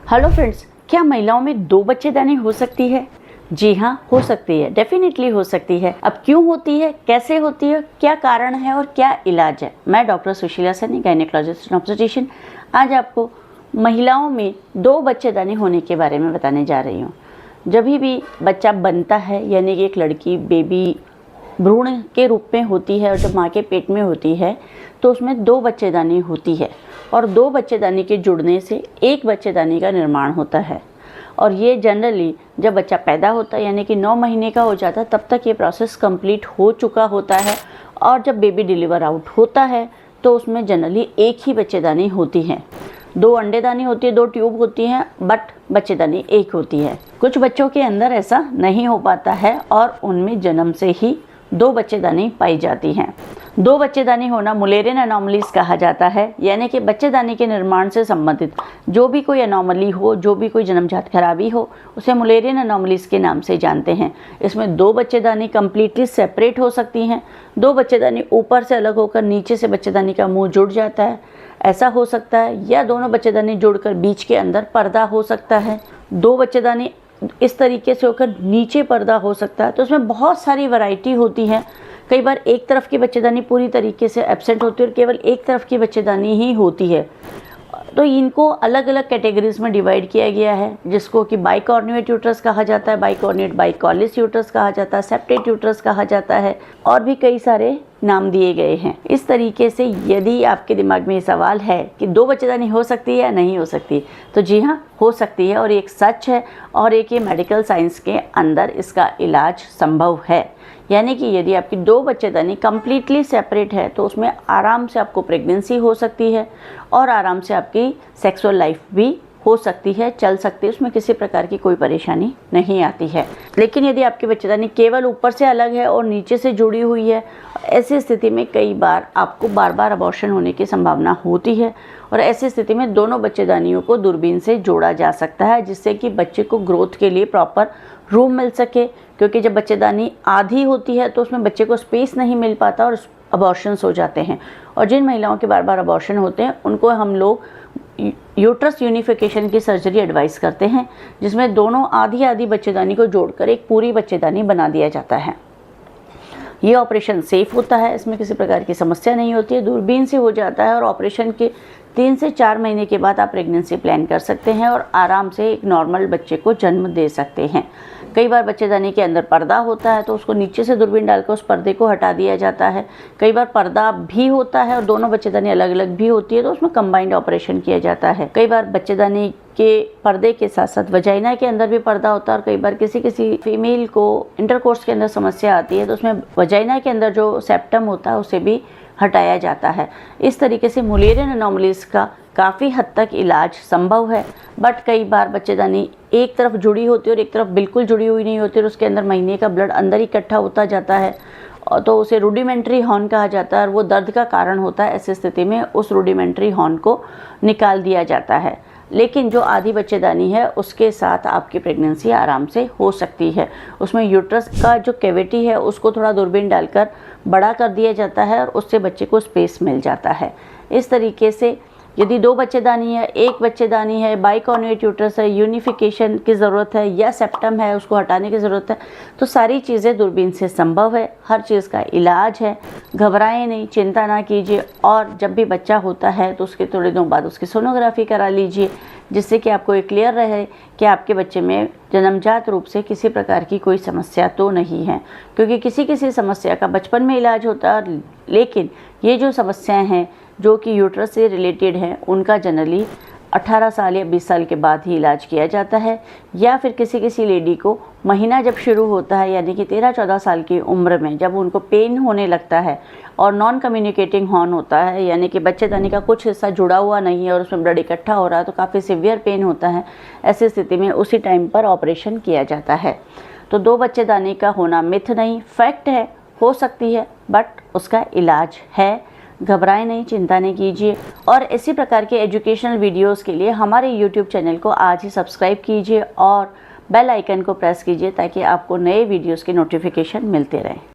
Hello friends, क्या महिलाओं में 2 बच्चेदानी हो सकती है? जी हाँ, हो सकती है, डेफिनेटली हो सकती है। अब क्यों होती है, कैसे होती है, क्या कारण है और क्या इलाज है? मैं doctor Sushila Saini, gynaecologist and obstetrician, आज आपको महिलाओं में 2 बच्चेदानी होने के बारे में बताने जा रही हूँ। जब भी बच्चा बनता है, यानी कि एक लड़की बेबी भ्रूण के रूप में होती है और जब माँ के पेट में होती है तो उसमें 2 बच्चेदानी होती है और 2 बच्चेदानी के जुड़ने से एक बच्चेदानी का निर्माण होता है। और ये जनरली जब बच्चा पैदा होता है यानी कि 9 महीने का हो जाता है तब तक ये प्रोसेस कंप्लीट हो चुका होता है। और जब बेबी डिलीवर आउट होता है तो उसमें जनरली एक ही बच्चेदानी होती है। 2 अंडेदानी होती है, 2 ट्यूब होती हैं, बट बच्चेदानी एक होती है। कुछ बच्चों के अंदर ऐसा नहीं हो पाता है और उनमें जन्म से ही 2 बच्चेदानी पाई जाती हैं। 2 बच्चेदानी होना मुलेरियन एनोमलीज कहा जाता है, यानी कि बच्चेदानी के निर्माण से संबंधित जो भी कोई एनोमली हो, जो भी कोई जन्मजात खराबी हो, उसे मुलेरियन एनोमलीज के नाम से जानते हैं। इसमें 2 बच्चेदानी कम्प्लीटली सेपरेट हो सकती हैं। 2 बच्चेदानी ऊपर से अलग होकर नीचे से बच्चेदानी का मुंह जुड़ जाता है, ऐसा हो सकता है, या दोनों बच्चेदानी जुड़कर बीच के अंदर पर्दा हो सकता है। 2 बच्चेदानी इस तरीके से होकर नीचे पर्दा हो सकता है। तो उसमें बहुत सारी वैरायटी होती है। कई बार एक तरफ की बच्चेदानी पूरी तरीके से एब्सेंट होती है और केवल एक तरफ की बच्चेदानी ही होती है। तो इनको अलग अलग कैटेगरीज में डिवाइड किया गया है, जिसको कि बाइकॉर्नुएट यूट्रस कहा जाता है, बाइकॉर्नुएट बाइकॉलिस यूट्रस कहा जाता है, सेप्टेट यूट्रस कहा जाता है, और भी कई सारे नाम दिए गए हैं। इस तरीके से यदि आपके दिमाग में ये सवाल है कि 2 बच्चेदानी हो सकती है या नहीं हो सकती, तो जी हाँ, हो सकती है और एक सच है और एक ये मेडिकल साइंस के अंदर इसका इलाज संभव है। यानी कि यदि आपकी 2 बच्चेदानी कम्प्लीटली सेपरेट है तो उसमें आराम से आपको प्रेगनेंसी हो सकती है और आराम से आपकी सेक्सुअल लाइफ भी हो सकती है, चल सकती है, उसमें किसी प्रकार की कोई परेशानी नहीं आती है। लेकिन यदि आपकी बच्चेदानी केवल ऊपर से अलग है और नीचे से जुड़ी हुई है, ऐसी स्थिति में कई बार आपको बार बार अबॉर्शन होने की संभावना होती है और ऐसी स्थिति में दोनों बच्चेदानियों को दूरबीन से जोड़ा जा सकता है, जिससे कि बच्चे को ग्रोथ के लिए प्रॉपर रूम मिल सके। क्योंकि जब बच्चेदानी आधी होती है तो उसमें बच्चे को स्पेस नहीं मिल पाता और अबॉर्शंस हो जाते हैं। और जिन महिलाओं के बार बार अबॉर्शन होते हैं उनको हम लोग यूट्रस यूनिफिकेशन की सर्जरी एडवाइस करते हैं, जिसमें दोनों आधी आधी बच्चेदानी को जोड़कर एक पूरी बच्चेदानी बना दिया जाता है। ये ऑपरेशन सेफ होता है, इसमें किसी प्रकार की समस्या नहीं होती है, दूरबीन से हो जाता है और ऑपरेशन के 3 से 4 महीने के बाद आप प्रेगनेंसी प्लान कर सकते हैं और आराम से एक नॉर्मल बच्चे को जन्म दे सकते हैं। कई बार बच्चेदानी के अंदर पर्दा होता है तो उसको नीचे से दूरबीन डालकर उस पर्दे को हटा दिया जाता है। कई बार पर्दा भी होता है और दोनों बच्चेदानी अलग अलग भी होती है तो उसमें कंबाइंड ऑपरेशन किया जाता है। कई बार बच्चेदानी के पर्दे के साथ साथ वजाइना के अंदर भी पर्दा होता है और कई बार किसी फीमेल को इंटरकोर्स के अंदर समस्या आती है तो उसमें वजाइना के अंदर जो सेप्टम होता है उसे भी हटाया जाता है। इस तरीके से मुलेरियन एनोमलीज का काफ़ी हद तक इलाज संभव है। बट कई बार बच्चेदानी एक तरफ जुड़ी होती है और एक तरफ बिल्कुल जुड़ी हुई नहीं होती और उसके अंदर महीने का ब्लड अंदर इकट्ठा होता जाता है और तो उसे रूडिमेंट्री हॉर्न कहा जाता है और वो दर्द का कारण होता है। ऐसी स्थिति में उस रूडिमेंट्री हॉर्न को निकाल दिया जाता है। लेकिन जो आधी बच्चेदानी है उसके साथ आपकी प्रेगनेंसी आराम से हो सकती है। उसमें यूट्रस का जो कैविटी है उसको थोड़ा दूरबीन डालकर बड़ा कर दिया जाता है और उससे बच्चे को स्पेस मिल जाता है। इस तरीके से यदि 2 बच्चेदानी है, 1 बच्चेदानी है, बाइकॉर्नुएट यूट्रस है, यूनिफिकेशन की ज़रूरत है या सेप्टम है उसको हटाने की ज़रूरत है, तो सारी चीज़ें दूरबीन से संभव है। हर चीज़ का इलाज है, घबराएं नहीं, चिंता ना कीजिए। और जब भी बच्चा होता है तो उसके थोड़े दिनों बाद उसकी सोनोग्राफी करा लीजिए, जिससे कि आपको ये क्लियर रहे कि आपके बच्चे में जन्मजात रूप से किसी प्रकार की कोई समस्या तो नहीं है। क्योंकि किसी समस्या का बचपन में इलाज होता है, लेकिन ये जो समस्याएं हैं जो कि यूट्रस से रिलेटेड हैं उनका जनरली 18 साल या 20 साल के बाद ही इलाज किया जाता है। या फिर किसी लेडी को महीना जब शुरू होता है यानी कि 13-14 साल की उम्र में जब उनको पेन होने लगता है और नॉन कम्युनिकेटिंग हॉर्न होता है, यानी कि बच्चेदानी का कुछ हिस्सा जुड़ा हुआ नहीं है और उसमें ब्लड इकट्ठा हो रहा है, तो काफ़ी सीवियर पेन होता है। ऐसी स्थिति में उसी टाइम पर ऑपरेशन किया जाता है। तो 2 बच्चेदानी का होना मिथ नहीं, फैक्ट है, हो सकती है, बट उसका इलाज है। घबराएं नहीं, चिंता नहीं कीजिए। और इसी प्रकार के एजुकेशनल वीडियोस के लिए हमारे YouTube चैनल को आज ही सब्सक्राइब कीजिए और बेल आइकन को प्रेस कीजिए ताकि आपको नए वीडियोस के नोटिफिकेशन मिलते रहें।